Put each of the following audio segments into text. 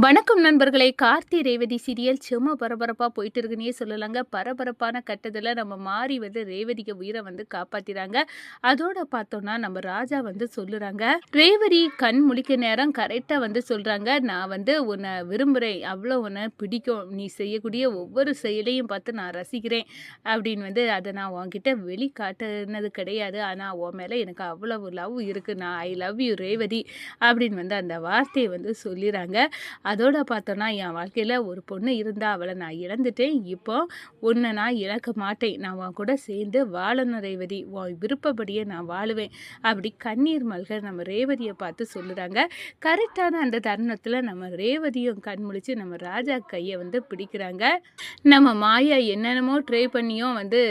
வணக்கம் நண்பர்களே! கார்த்தி ரேவதி சீரியல் செம்ம பரபரப்பா போயிட்டு இருக்குன்னே சொல்லலாங்க. பரபரப்பான கட்டத்துல நம்ம மாரி வந்து ரேவதிக்கு உயிர வந்து காப்பாத்திறாங்க. அதோட பார்த்தோம்னா, நம்ம ராஜா வந்து சொல்லுறாங்க. ரேவதி கண் முழிக்க நேரம் கரெக்ட்டா வந்து சொல்றாங்க. "நான் வந்து உன்ன விரும்புறேன். அவ்ளோ உன்ன பிடிக்கும். நீ செய்யக்கூடிய ஒவ்வொரு செயலையும் பார்த்து நான் ரசிக்கிறேன்." அப்படின்னு வந்து அத நான் உன்கிட்ட வெளிக்காட்டுனது கிடையாது. ஆனா உன் மேல எனக்கு அவ்வளவு லவ் இருக்கு. நான் ஐ லவ் யூ ரேவதி அப்படின்னு வந்து அந்த வார்த்தைய வந்து சொல்லிறாங்க. அதோட பார்த்தோன்னா, என் வாழ்க்கையில ஒரு பொண்ணு இருந்தா, அவள நான் இழந்துட்டேன். இப்போ உன்ன நான் இழக்க மாட்டேன். நான் உன் கூட சேர்ந்து வாழணும் ரேவதி. உன் விருப்பப்படியே நான் வாழுவேன். அப்படி கண்ணீர் மல்க நம்ம ரேவதிய பார்த்து சொல்லுறாங்க. கரெக்டான அந்த தருணத்தில நம்ம ரேவதியும் கண் முழிச்சு நம்ம ராஜா கைய வந்து பிடிக்கிறாங்க. நம்ம மாயா என்னென்னமோ ட்ரை பண்ணியும் வந்து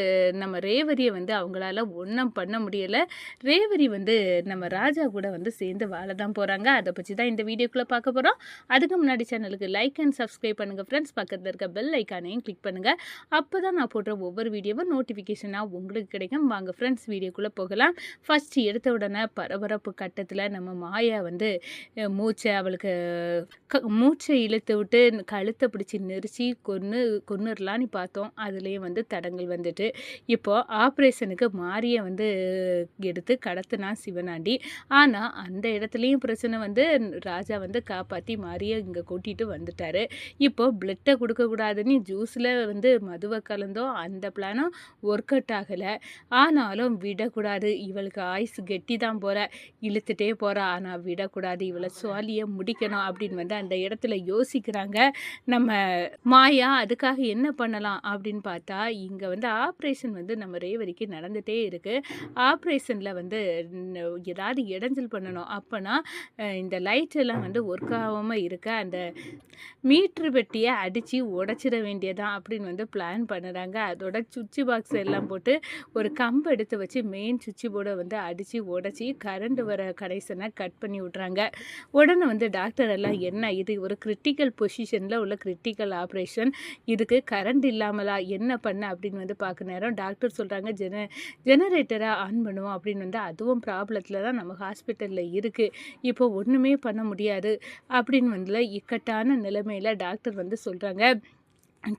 நம்ம ரேவதிய வந்து அவங்களால ஒண்ணும் பண்ண முடியல. ரேவதி வந்து நம்ம ராஜா கூட வந்து சேர்ந்து வாழ தான் போறாங்க. அத பத்தி தான் இந்த வீடியோக்குள்ள பார்க்க போறோம். அதுக்கு முன்னாடி சேனலுக்கு லைக் அண்ட் சப்ஸ்கிரைப் பண்ணுங்க ஃப்ரெண்ட்ஸ். பக்கத்துல இருக்க பெல் ஐகானையும் கிளிக் பண்ணுங்க. அப்பதான் நான் போடுற ஒவ்வொரு வீடியோவும் நோட்டிஃபிகேஷனா உங்களுக்கு கிடைக்கும். வாங்க ஃப்ரெண்ட்ஸ் வீடியோக்குள்ள போகலாம். ஃபர்ஸ்ட் எடுத்த உடனே பரபரப்பு கட்டத்துல நம்ம மாயா வந்து அவளுக்கு மூச்சை இழுத்து விட்டு கழுத்தை பிடிச்சி நெரிச்சு கொன்னுடலான்னு பார்த்தோம். அதுலேயும் வந்து தடங்கள் வந்துட்டு இப்போ ஆப்ரேஷனுக்கு மாரியை வந்து எடுத்து கடத்தினா சிவனாண்டி. ஆனால் அந்த இடத்துலையும் பிரச்சனை வந்து ராஜா வந்து காப்பாற்றி மாரியை இங்கே கூட்டிகிட்டு வந்துட்டாரு. இப்போ பிளட்டை கொடுக்கக்கூடாதுன்னு ஜூஸில் வந்து மதுவை கலந்தோம். அந்த பிளானும் ஒர்க் அவுட் ஆகலை. ஆனாலும் விடக்கூடாது, இவளுக்கு ஆயுசு கெட்டி தான் போகிற, இழுத்துட்டே போகிறா. ஆனால் விடக்கூடாது, இவளை சுவாலியை முடிக்கணும் அப்படின்னு வந்து அந்த இடத்துல யோசிக்கிறாங்க நம்ம மாயா. அதுக்காக என்ன பண்ணலாம் அப்படின்னு பார்த்தா, இங்கே வந்து ஆப்ரேஷன் வந்து நம்ம ரேவதிக்கு நடந்துகிட்டே இருக்குது. ஆப்ரேஷனில் வந்து ஏதாவது இடைஞ்சல் பண்ணணும். அப்போனா இந்த லைட் எல்லாம் வந்து ஒர்க் ஆகாமல் இருக்க அந்த மீட்ரு பெட்டியை அடித்து உடச்சிட வேண்டியதான் அப்படின்னு வந்து பிளான் பண்ணுறாங்க. அதோட சுவிட்சு பாக்ஸ் எல்லாம் போட்டு ஒரு கம்பு எடுத்து வச்சு மெயின் சுவிட்சு போர்டை வந்து அடித்து உடச்சி கரண்ட் வர கனெக்ஷனை கட் பண்ணி விட்றாங்க. உடனே வந்து டாக்டர் எல்லாம் என்ன இது ஒரு கிரிட்டிக்கல் பொசிஷனில் உள்ள கிரிட்டிக்கல் ஆப்ரேஷன், இதுக்கு கரண்ட் இல்லாமலா என்ன பண்ண அப்படின்னு வந்து பார்க்க நேரம் டாக்டர் சொல்கிறாங்க ஜெனரேட்டரை ஆன் பண்ணுவோம் அப்படின்னு வந்து அதுவும் ப்ராப்ளத்தில் தான் நம்ம ஹாஸ்பிட்டலில் இருக்குது. இப்போ ஒன்றுமே பண்ண முடியாது அப்படின்னு வந்து இக்கட்டான நிலைமையில் டாக்டர் வந்து சொல்கிறாங்க.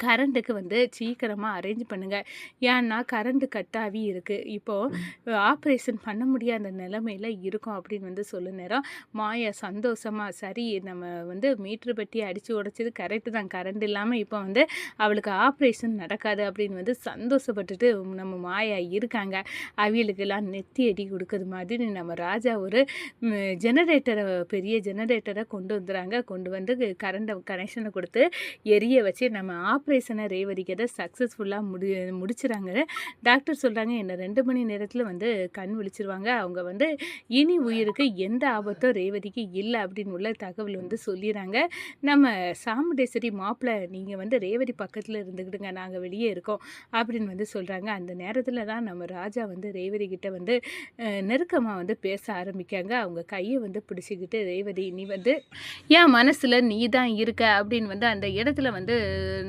கரண்ட்டுக்கு வந்து சீக்கிரமாக அரேஞ்ச் பண்ணுங்கள். ஏன்னா கரண்ட்டு கட்டாகி இருக்குது. இப்போது ஆப்ரேஷன் பண்ண முடியாத நிலமையில் இருக்கும் அப்படின்னு வந்து சொல்ல நேரம் மாயா சந்தோஷமாக சரி நம்ம வந்து மீட்ரு பெட்டி அடித்து உடைச்சது கரெக்டு தான், கரண்ட் இல்லாமல் இப்போ வந்து அவளுக்கு ஆப்ரேஷன் நடக்காது அப்படின்னு வந்து சந்தோஷப்பட்டுட்டு நம்ம மாயா இருக்காங்க. அவியலுக்கெல்லாம் நெத்தி அடி கொடுக்குறது மாதிரி நம்ம ராஜா ஒரு பெரிய ஜெனரேட்டரை கொண்டு வந்துடுறாங்க. கொண்டு வந்து கரண்ட்டை கனெக்ஷனை கொடுத்து எரிய வச்சு நம்ம ஆப்ரேஷனை ரேவதிக்கு சக்ஸஸ்ஃபுல்லாக முடிச்சுறாங்க. டாக்டர் சொல்கிறாங்க என்ன 2 மணி நேரத்தில் வந்து கண் விழிச்சிருவாங்க. அவங்க வந்து இனி உயிருக்கு எந்த ஆபத்தும் ரேவதிக்கு இல்லை அப்படின்னு உள்ள தகவல் வந்து சொல்லிடுறாங்க. நம்ம சாமுண்டேஸ்வரி மாப்பிள்ளை நீங்கள் வந்து ரேவதி பக்கத்தில் இருந்துக்கிட்டுங்க, நாங்கள் வெளியே இருக்கோம் அப்படின்னு வந்து சொல்கிறாங்க. அந்த நேரத்தில் தான் நம்ம ராஜா வந்து ரேவதி கிட்ட வந்து நெருக்கமாக வந்து பேச ஆரம்பிக்காங்க. அவங்க கையை வந்து பிடிச்சிக்கிட்டு ரேவதி நீ வந்து என் மனசில் நீ தான் இருக்க அப்படின்னு வந்து அந்த இடத்துல வந்து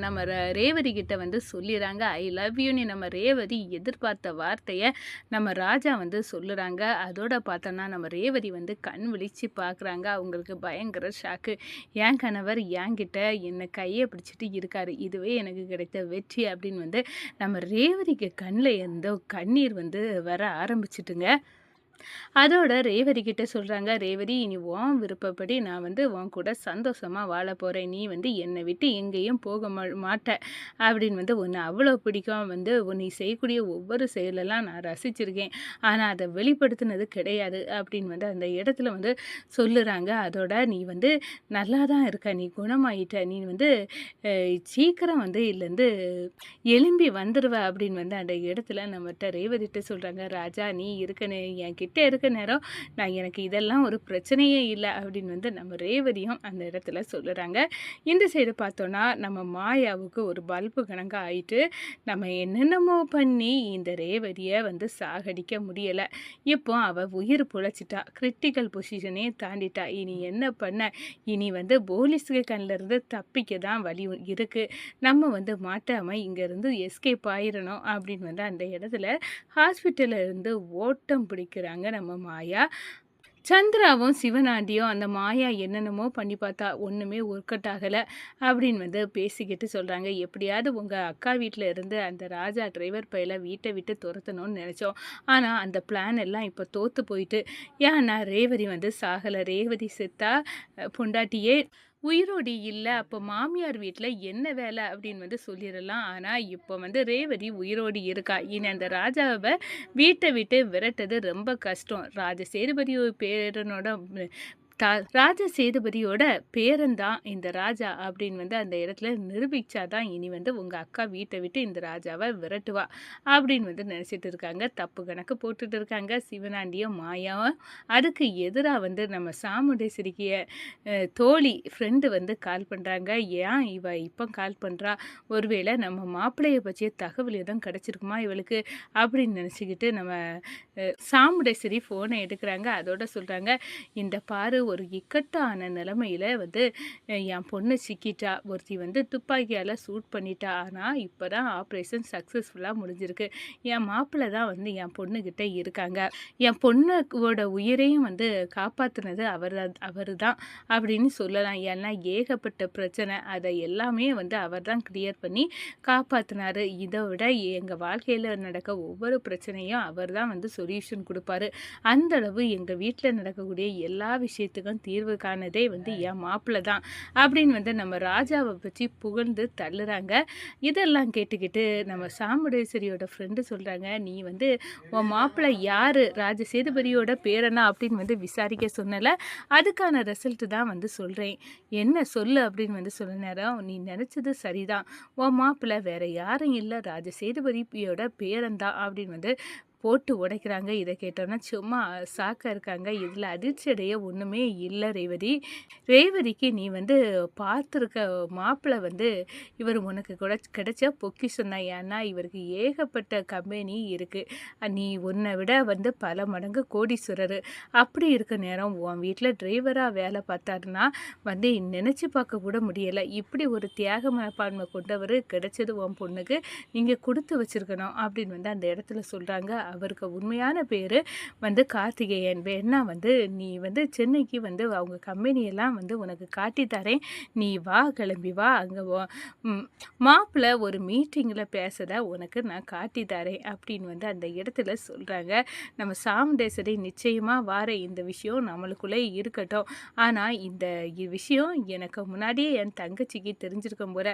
நம்ம ரேவதி கிட்ட வந்து சொல்லிடுறாங்க. ஐ லவ் யூன்னு நம்ம ரேவதி எதிர்பார்த்த வார்த்தையை நம்ம ராஜா வந்து சொல்லுறாங்க. அதோட பார்த்தோன்னா நம்ம ரேவதி வந்து கண் விழிச்சு பார்க்குறாங்க. அவங்களுக்கு பயங்கர ஷாக்கு. என் கணவர் என்கிட்ட என்னை கையை பிடிச்சிட்டு இருக்காரு, இதுவே எனக்கு கிடைத்த வெற்றி அப்படின்னு வந்து நம்ம ரேவதிக்கு கண்ணில் இருந்த கண்ணீர் வந்து வர ஆரம்பிச்சிட்டுங்க. அதோட ரேவதி கிட்ட சொல்கிறாங்க, ரேவதி இனி உன் விருப்பப்படி நான் வந்து உன் கூட சந்தோஷமாக வாழ போகிறேன். நீ வந்து என்னை விட்டு எங்கேயும் போக மாட்ட அப்படின்னு வந்து உன்னை அவ்வளோ பிடிக்கும். வந்து நீ செய்யக்கூடிய ஒவ்வொரு செயலெல்லாம் நான் ரசிச்சிருக்கேன். ஆனால் அதை வெளிப்படுத்தினது கிடையாது அப்படின்னு வந்து அந்த இடத்துல வந்து சொல்லுறாங்க. அதோட நீ வந்து நல்லா தான் இருக்க, நீ குணமாயிட்ட, நீ வந்து சீக்கிரம் வந்து இதுலேருந்து எலும்பி வந்துடுவ அப்படின்னு வந்து அந்த இடத்துல நம்மகிட்ட ரேவதிட்ட சொல்கிறாங்க. ராஜா நீ இருக்கனே என்கிட்ட இருக்க நேரம் நான் எனக்கு இதெல்லாம் ஒரு பிரச்சனையே இல்லை அப்படின்னு வந்து நம்ம ரேவதியும் அந்த இடத்துல சொல்லுறாங்க. இந்த சைடு பார்த்தோன்னா நம்ம மாயாவுக்கு ஒரு பல்பு கணக்கு ஆயிட்டு நம்ம என்னென்னமோ பண்ணி இந்த ரேவதியை வந்து சாகடிக்க முடியலை. இப்போ அவள் உயிர் புழைச்சிட்டா, கிரிட்டிக்கல் பொசிஷனே தாண்டிட்டா. இனி என்ன பண்ண, இனி வந்து போலீஸுக்கு கண்ணில் இருந்து தப்பிக்க தான் வழி இருக்குது. நம்ம வந்து மாட்டாமல் இங்கேருந்து எஸ்கேப் ஆயிடணும் அப்படின்னு வந்து அந்த இடத்துல ஹாஸ்பிட்டலில் இருந்து ஓட்டம் பிடிக்கிறாங்க நம்ம மாயா. சந்திராவும், சிவனாண்டியும் அந்த மாயா என்னென்னமோ பண்ணி பார்த்தா, ஒண்ணுமே ஒர்க் அவுட் ஆகல. அப்படின்னு வந்து பேசிக்கிட்டு சொல்றாங்க. எப்படியாவது உங்க அக்கா வீட்ல இருந்து அந்த ராஜா டிரைவர் பயல வீட்ட விட்டு துரத்தணும்னு நெனச்சோம். ஆனா, அந்த பிளான் எல்லாம் இப்ப தோத்து போயிட்டு. ஏன்னா, ரேவதி வந்து சாகல. ரேவதி செத்தா பொண்டாட்டியே உயிரோடி இல்ல. அப்போ மாமியார் வீட்ல என்ன வேல அப்படின்னு வந்து சொல்லிறலாம். ஆனா, இப்போ வந்து ரேவதி உயிரோடி இருக்கா. இனி அந்த ராஜாவ வீட்ட விட்டு விரட்டுறது ரொம்ப கஷ்டம். ராஜசேதுபதி பேரனோட தா ராஜ சேதுபதியோட பேரன் தான் இந்த ராஜா அப்படின்னு வந்து அந்த இடத்துல நிரூபிச்சா தான் இனி வந்து உங்க அக்கா வீட்டை விட்டு இந்த ராஜாவை விரட்டுவா அப்படின்னு வந்து நினச்சிட்டு இருக்காங்க. தப்பு கணக்கு போட்டுட்டு இருக்காங்க சிவனாண்டியும் மாயாவும். அதுக்கு எதிராக வந்து நம்ம சாமுண்டேஸ்வரிக்கு தோழி ஃப்ரெண்டு வந்து கால் பண்ணுறாங்க. ஏன் இவ இப்போ கால் பண்ணுறா? ஒருவேளை நம்ம மாப்பிள்ளைய பற்றிய தகவல் எதுவும் கிடச்சிருக்குமா இவளுக்கு அப்படின்னு நினச்சிக்கிட்டு நம்ம சாமுண்டேஸ்வரி ஃபோனை எடுக்கிறாங்க. அதோட சொல்கிறாங்க, இந்த பாரு ஒரு இக்கட்டான நிலைமையில வந்து என் பொண்ணு சிக்கிட்டா. ஒருத்தி வந்து துப்பாக்கியால ஷூட் பண்ணிட்டா. ஆனா, இப்பதான் ஆப்ரேஷன் சக்சஸ்ஃபுல்லா முடிஞ்சிருக்கு. என் மாப்பிள்ளை தான் வந்து என் பொண்ணுகிட்ட இருக்காங்க. என் பொண்ணுவோட உயிரையும் வந்து காப்பாத்துனது அவரு தான் அப்படின்னு சொல்லலாம். ஏன்னா, ஏகப்பட்ட பிரச்சனை. அதை எல்லாமே வந்து அவர் தான் கிளியர் பண்ணி காப்பாத்துனாரு. இதை விட எங்க வாழ்க்கையில நடக்க ஒவ்வொரு பிரச்சனையும் அவர் தான் வந்து சொல்யூஷன் குடுப்பாரு. அந்த அளவு எங்க வீட்ல நடக்கக்கூடிய எல்லா விஷயத்துக்கும் தீர்வு காணதே வந்து என் மாப்பிள்ளை தான் அப்படின்னு வந்து நம்ம ராஜாவை பற்றி புகழ்ந்து தள்ளுறாங்க. இதெல்லாம் கேட்டுக்கிட்டு நம்ம சாமுண்டேஸ்வரியோட ஃப்ரெண்டு சொல்றாங்க, நீ வந்து உன் மாப்பிள்ளை யாரு? ராஜ சேதுபதியோட பேரனா அப்படின்னு வந்து விசாரிக்க சொன்னல, அதுக்கான ரிசல்ட் தான் வந்து சொல்றேன். என்ன சொல்லு அப்படின்னு வந்து சொல்ல நேரம், நீ நினைச்சது சரிதான். உன் மாப்பிள்ளை வேற யாரும் இல்ல, ராஜ சேதுபதியோட பேரன் தான் அப்படின்னு வந்து போட்டு உடைக்கிறாங்க. இத கேட்டோன்னா சும்மா ஷாக்கா இருக்காங்க. இதில அதிர்ச்சி அடைய ஒண்ணுமே இல்ல ரேவதி. ரேவதிக்கு நீ வந்து பார்த்துருக்க மாப்பிள வந்து இவர் உனக்கு கூட கிடைச்ச பொக்கிஷம் தான். ஏன்னா, இவருக்கு ஏகப்பட்ட கம்பெனி இருக்கு. நீ உன்ன விட வந்து பல மடங்கு கோடீஸ்வரரு. அப்படி இருக்க நேரம் உன் வீட்ல டிரைவரா வேலை பார்த்தாருன்னா, வந்து நினைச்சு பார்க்க கூட முடியல. இப்படி ஒரு தியாக மனப்பான்மை கொண்டவரு கிடைச்சது உன் பொண்ணுக்கு. நீங்க குடுத்து வச்சிருக்கணும் அப்படின்னு வந்து அந்த இடத்துல சொல்றாங்க. அவருக்கு உண்மையான பேரு வந்து கார்த்திகேயன். வேணா வந்து நீ வந்து சென்னைக்கு வந்து அவங்க கம்பெனியெல்லாம் வந்து உனக்கு காட்டி தரேன். நீ வா, கிளம்பி வா. அங்க மாப்பிள்ளை ஒரு மீட்டிங்கில பேசத உனக்கு நான் காட்டி தரேன் அப்படின்னு வந்து அந்த இடத்துல சொல்றாங்க. நம்ம சாமுண்டேஸ்வரி நிச்சயமா வாரேன். இந்த விஷயம் நம்மளுக்குள்ளே இருக்கட்டும். ஆனா இந்த விஷயம் எனக்கு முன்னாடியே என் தங்கச்சிக்கு தெரிஞ்சிருக்கும் போல.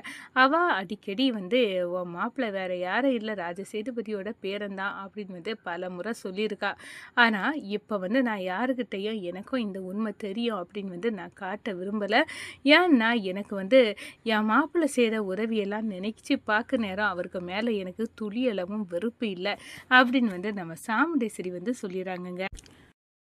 அவ அடிக்கடி வந்து உன் மாப்பிள்ளை வேற யாரும் இல்ல, ராஜ சேதுபதியோட பேரன் தான் அப்படின்னு வந்து பல முறை சொல்லியிருக்கா. ஆனா, இப்ப வந்து நான் யாருகிட்டயும் எனக்கும் இந்த உண்மை தெரியும் அப்படின்னு வந்து நான் காட்ட விரும்பல. ஏன்னா, எனக்கு வந்து என் மாப்பிள்ளை செய்ற உதவியெல்லாம் நினைச்சு பார்க்க நேரம் அவருக்கு மேல எனக்கு துளியளவும் வெறுப்பு இல்ல. அப்படின்னு வந்து நம்ம சாமுண்டேஸ்வரி வந்து சொல்லிறாங்கங்க.